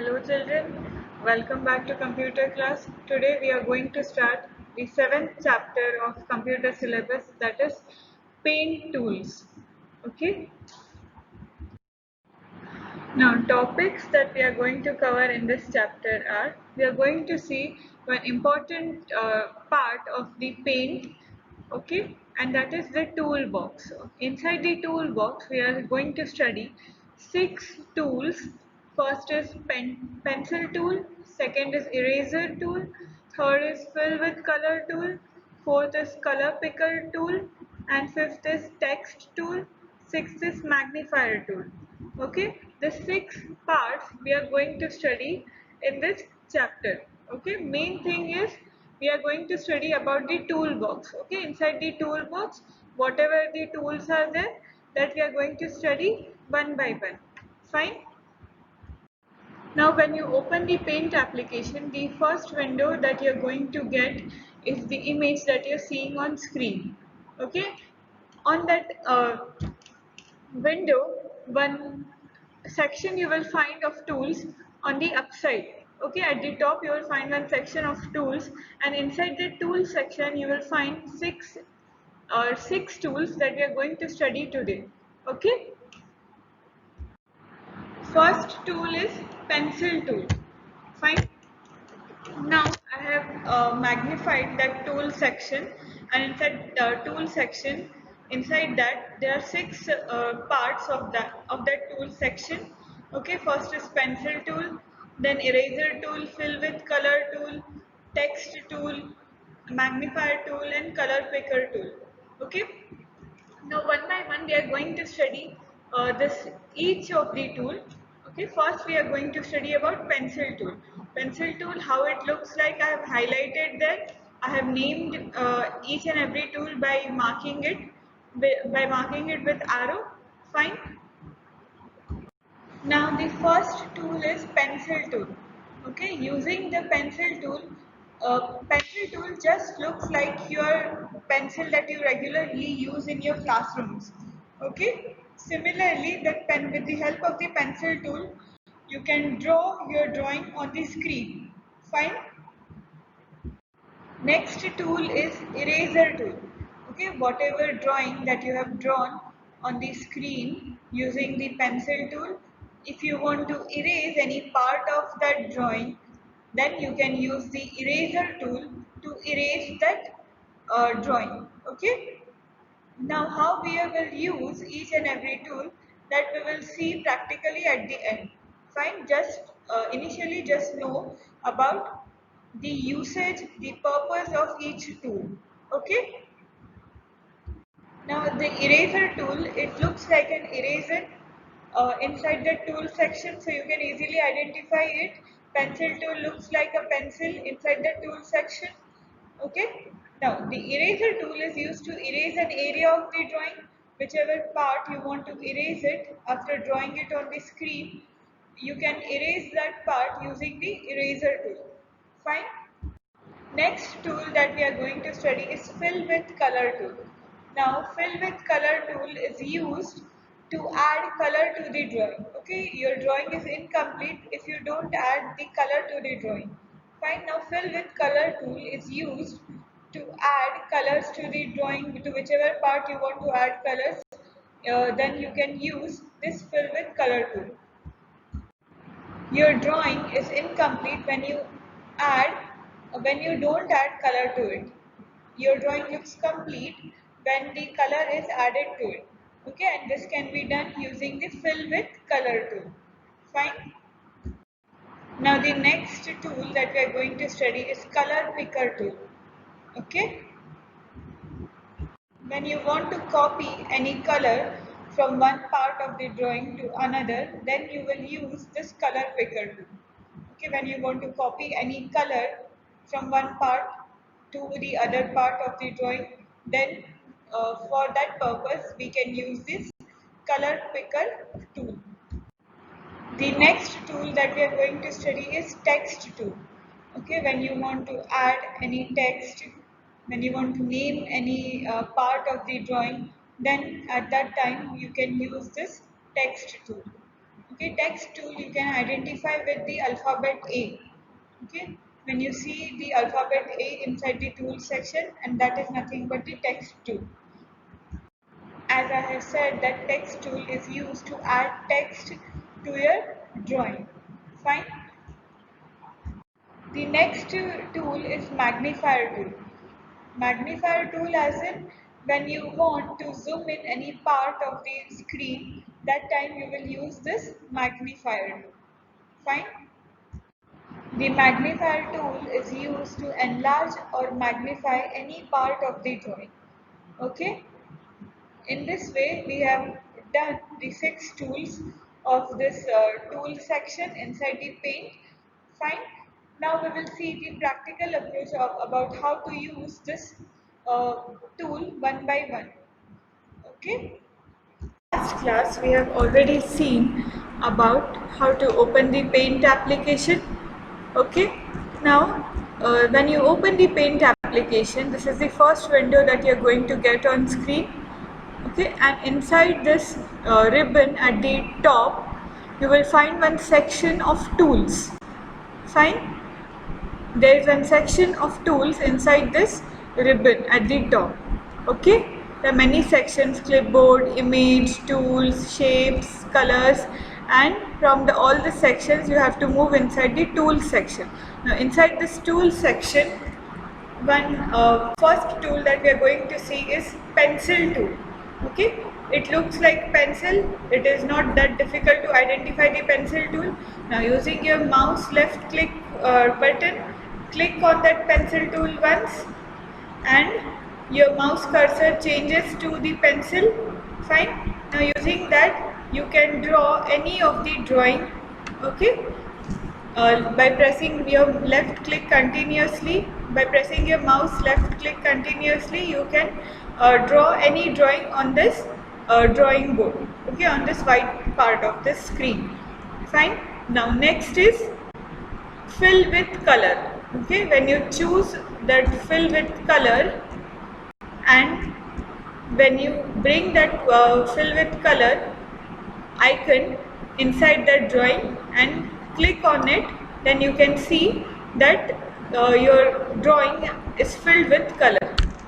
Hello children, welcome back to computer class. Today we are going to start the 7th chapter of computer syllabus, that is paint tools. Okay. Now topics that we are going to cover in this chapter are, we are going to see one important part of the paint, okay, and that is the toolbox. Inside the toolbox we are going to study 6 tools. First is pencil tool, second is eraser tool, third is fill with color tool, fourth is color picker tool, and fifth is text tool, sixth is magnifier tool. Okay, the 6 parts we are going to study in this chapter. Okay, main thing is we are going to study about the toolbox. Okay, inside the toolbox, whatever the tools are there, that we are going to study one by one. Fine. Now when you open the paint application, the first window that you're going to get is the image that you're seeing on screen. Okay, on that window, one section you will find of tools on the upside. Okay, at the top you will find one section of tools, and inside the tool section you will find six tools that we are going to study today. Okay, first tool is pencil tool. Fine. Now I have magnified that tool section, and inside the tool section, inside that there are 6 parts of that tool section. Okay, first is pencil tool, then eraser tool, fill with color tool, text tool, magnifier tool, and color picker tool. Okay. Now one by one we are going to study this each of the tool. Okay, first we are going to study about pencil tool. Pencil tool, how it looks like, I have highlighted that. I have named each and every tool by marking it with arrow. Fine. Now the first tool is pencil tool. Okay, using the pencil tool just looks like your pencil that you regularly use in your classrooms. Okay, similarly, that pen with the help of the pencil tool, you can draw your drawing on the screen. Fine. Next tool is eraser tool. Okay, whatever drawing that you have drawn on the screen using the pencil tool, if you want to erase any part of that drawing, then you can use the eraser tool to erase that drawing. Okay. Now how we will use each and every tool, that we will see practically at the end. Fine, just initially just know about the usage, the purpose of each tool. Okay. Now the eraser tool, it looks like an eraser inside the tool section, so you can easily identify it. Pencil tool looks like a pencil inside the tool section. Okay. Now the eraser tool is used to erase an area of the drawing, whichever part you want to erase it after drawing it on the screen. You can erase that part using the eraser tool. Fine. Next tool that we are going to study is fill with color tool. Now fill with color tool is used to add color to the drawing. Okay, your drawing is incomplete if you don't add the color to the drawing. Fine, now fill with color tool is used to add colors to the drawing, to whichever part you want to add colors. Then you can use this fill with color tool. Your drawing is incomplete add when you don't add color to it. Your drawing looks complete when the color is added to it. Okay, and this can be done using the fill with color tool. Fine. Now the next tool that we are going to study is color picker tool. Okay. When you want to copy any color from one part of the drawing to another, then you will use this color picker tool. Okay, when you want to copy any color from one part to the other part of the drawing, then for that purpose we can use this color picker tool. The next tool that we are going to study is text tool. Okay, when you want to add any text, when you want to name any part of the drawing, then at that time you can use this text tool. Okay, text tool you can identify with the alphabet A. Okay, when you see the alphabet A inside the tool section, and that is nothing but the text tool. As I have said, that text tool is used to add text to your drawing. Fine. The next tool is magnifier tool. Magnifier tool as in when you want to zoom in any part of the screen, that time you will use this magnifier tool. Fine. The magnifier tool is used to enlarge or magnify any part of the drawing. Okay. In this way, we have done the 6 tools of this tool section inside the paint. Fine. Now we will see the practical approach about how to use this tool one by one. Okay. Last class we have already seen about how to open the paint application. Okay. Now when you open the paint application, this is the first window that you are going to get on screen. Okay, and inside this ribbon at the top you will find one section of tools. Fine. There is one section of tools inside this ribbon at the top. Okay, there are many sections: clipboard, image, tools, shapes, colors, and from all the sections you have to move inside the tool section. Now inside this tool section, one first tool that we are going to see is pencil tool. Okay, it looks like pencil. It is not that difficult to identify the pencil tool. Now using your mouse left click button, click on that pencil tool once and your mouse cursor changes to the pencil. Fine. Now using that you can draw any of the drawing. Okay, by pressing your left click continuously, by pressing your mouse left click continuously, you can draw any drawing on this drawing board. Okay, on this white part of the screen. Fine. Now next is fill with color. Okay, when you choose that fill with color and when you bring that fill with color icon inside that drawing and click on it, then you can see that your drawing is filled with color.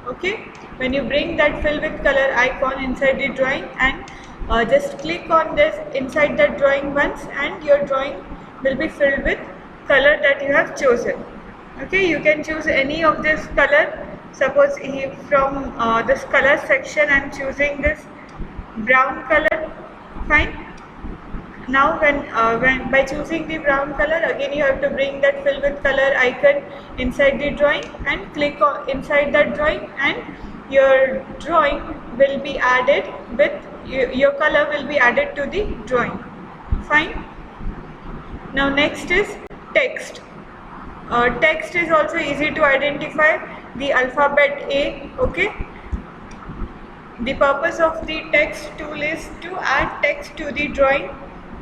Okay, when you bring that fill with color icon inside the drawing and just click on this inside that drawing once and your drawing will be filled with color that you have chosen. Okay, you can choose any of this color. Suppose from this color section I am choosing this brown color. Fine. Now when by choosing the brown color, again you have to bring that fill with color icon inside the drawing and click on inside that drawing and your drawing will be added with your color will be added to the drawing. Fine. Now next is text. Text is also easy to identify, the alphabet A. Okay. The purpose of the text tool is to add text to the drawing.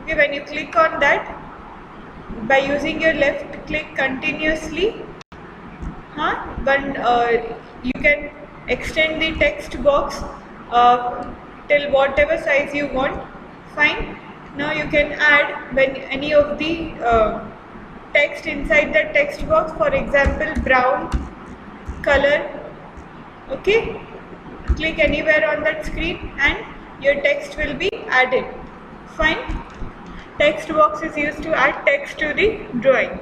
Okay, when you click on that, by using your left click continuously, you can extend the text box till whatever size you want. Fine. Now you can add when any of the text inside the text box, for example brown color. Okay, click anywhere on that screen and your text will be added. Fine. Text box is used to add text to the drawing.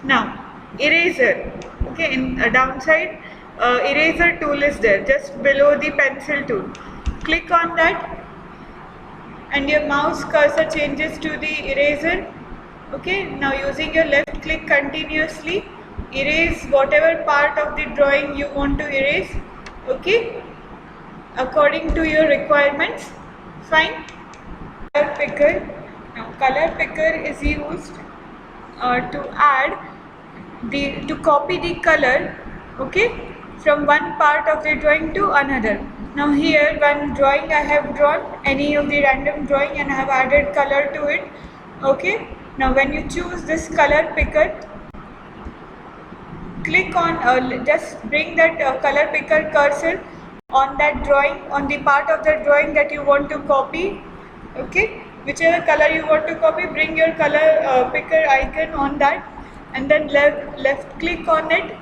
Now eraser. Okay, in downside eraser tool is there just below the pencil tool. Click on that and your mouse cursor changes to the eraser. Okay, now using your left click continuously, erase whatever part of the drawing you want to erase. Okay, according to your requirements. Fine. Color picker. Now color picker is used to copy the color, okay, from one part of the drawing to another. Now here one drawing I have drawn, any of the random drawing, and I have added color to it. Okay, now when you choose this color picker, click on just bring that color picker cursor on that drawing, on the part of the drawing that you want to copy. Okay, whichever color you want to copy, bring your color picker icon on that, and then left click on it,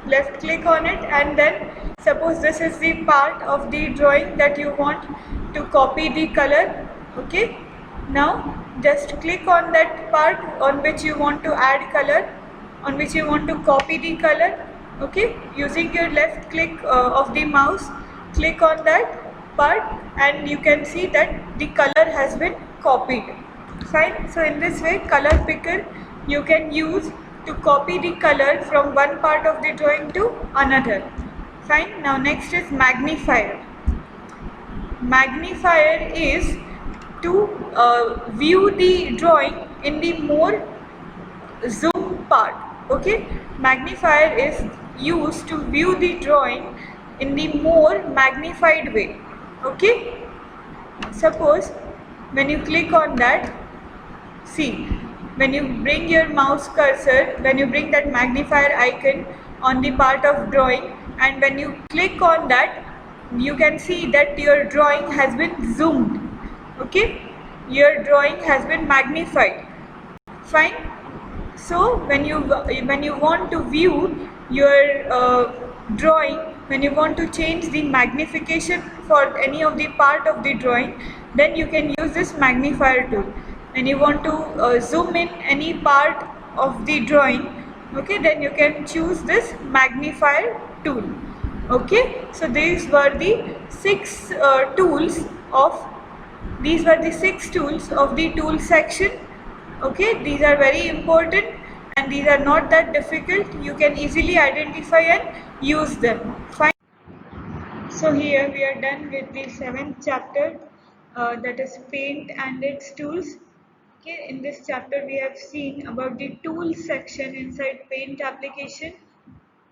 and then suppose this is the part of the drawing that you want to copy the color. Okay, now just click on that part on which you want to add color, on which you want to copy the color. Okay, using your left click of the mouse, click on that part and you can see that the color has been copied. Fine. So in this way, color picker you can use to copy the color from one part of the drawing to another. Fine. Now next is magnifier. Magnifier is to view the drawing in the more zoom part. Okay, magnifier is used to view the drawing in the more magnified way. Okay, suppose when you click on that, see, when you bring your mouse cursor, when you bring that magnifier icon on the part of drawing, and when you click on that, you can see that your drawing has been zoomed. Okay, your drawing has been magnified. Fine. So when you want to view your drawing, when you want to change the magnification for any of the part of the drawing, then you can use this magnifier tool. When you want to zoom in any part of the drawing, okay, then you can choose this magnifier tool. Okay, so these were the six tools of the tool section. Okay, these are very important and these are not that difficult. You can easily identify and use them. Fine. So here we are done with the 7th chapter, that is paint and its tools. Okay, in this chapter we have seen about the tools section inside paint application.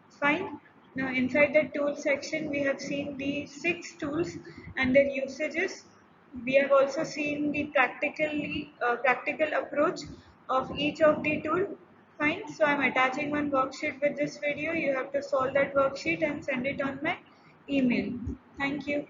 Fine. Now inside the tool section we have seen the 6 tools and their usages. We have also seen the practical approach of each of the tool. Fine. So I am attaching one worksheet with this video. You have to solve that worksheet and send it on my email. Thank you.